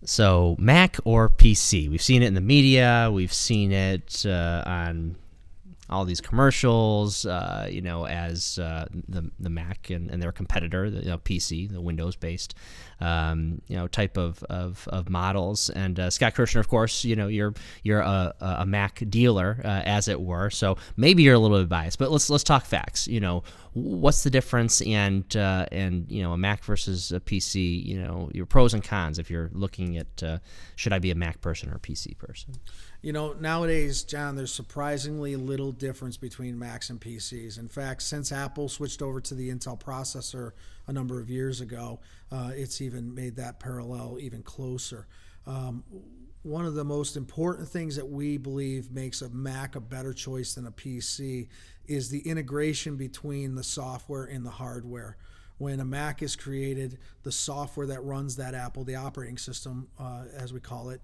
So Mac or PC? We've seen it in the media. We've seen it on all these commercials, as the Mac and their competitor, the PC, the Windows-based, type of models. And Scott Kirchner, of course, you're a Mac dealer, as it were. So maybe you're a little bit biased, but let's talk facts. What's the difference, and a Mac versus a PC? Your pros and cons if you're looking at should I be a Mac person or a PC person? Nowadays, John, there's surprisingly little difference between Macs and PCs. In fact, since Apple switched over to the Intel processor a number of years ago, it's even made that parallel even closer. One of the most important things that we believe makes a Mac a better choice than a PC is the integration between the software and the hardware. When a Mac is created, the software that runs that Apple, the operating system, as we call it,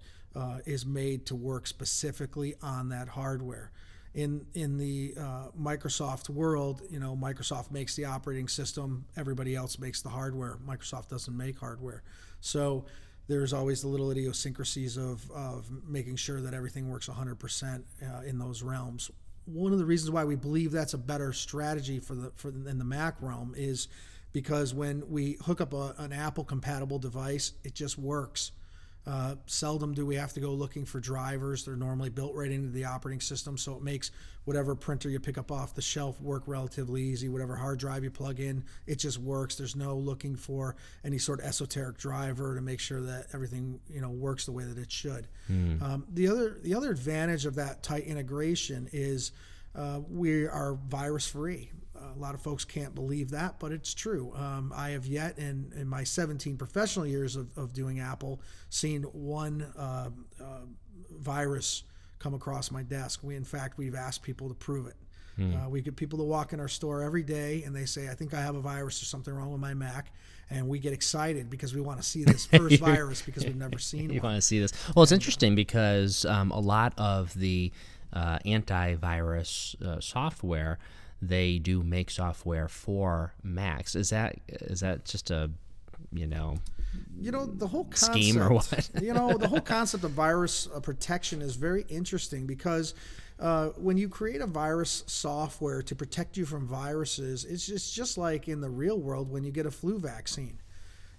is made to work specifically on that hardware. In the Microsoft world, Microsoft makes the operating system, everybody else makes the hardware. Microsoft doesn't make hardware. So there's always the little idiosyncrasies of making sure that everything works 100% in those realms. One of the reasons why we believe that's a better strategy in the Mac realm is because when we hook up an Apple compatible device, it just works. Seldom do we have to go looking for drivers. They're normally built right into the operating system, so it makes whatever printer you pick up off the shelf work relatively easy. Whatever hard drive you plug in, it just works. There's no looking for any sort of esoteric driver to make sure that everything works the way that it should. The other advantage of that tight integration is we are virus free. A lot of folks can't believe that, but it's true. I have yet, in my 17 professional years of doing Apple, seen one virus come across my desk. We've asked people to prove it. We get people to walk in our store every day, and they say, I think I have a virus or something wrong with my Mac. And we get excited because we want to see this first virus because we've never seen one. You want to see this. Well, it's interesting because a lot of the antivirus software, they do make software for Macs. Is that just a the whole concept, scheme or what? The whole concept of virus protection is very interesting because when you create a virus software to protect you from viruses, it's just like in the real world when you get a flu vaccine.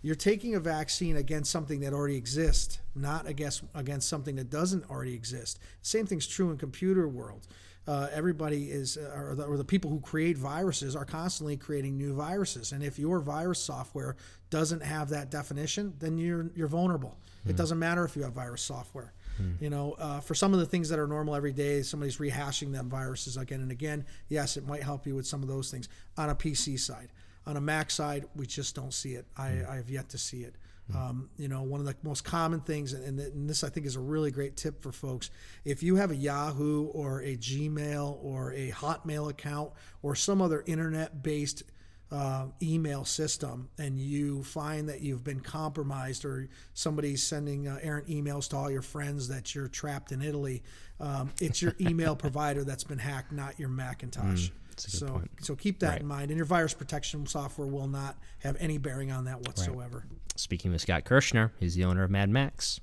You're taking a vaccine against something that already exists, not against something that doesn't already exist. Same thing's true in computer world. Everybody is, or the people who create viruses are constantly creating new viruses. And if your virus software doesn't have that definition, then you're vulnerable. It doesn't matter if you have virus software. For some of the things that are normal every day, somebody's rehashing them viruses again and again. Yes, it might help you with some of those things on a PC side. On a Mac side, we just don't see it. I have yet to see it. One of the most common things, and this I think is a really great tip for folks, if you have a Yahoo or a Gmail or a Hotmail account or some other internet-based email system, and you find that you've been compromised or somebody's sending errant emails to all your friends that you're trapped in Italy, it's your email provider that's been hacked, not your Macintosh. So keep that in mind, and your virus protection software will not have any bearing on that whatsoever. Speaking with Scott Kirchner, he's the owner of Mad Macs.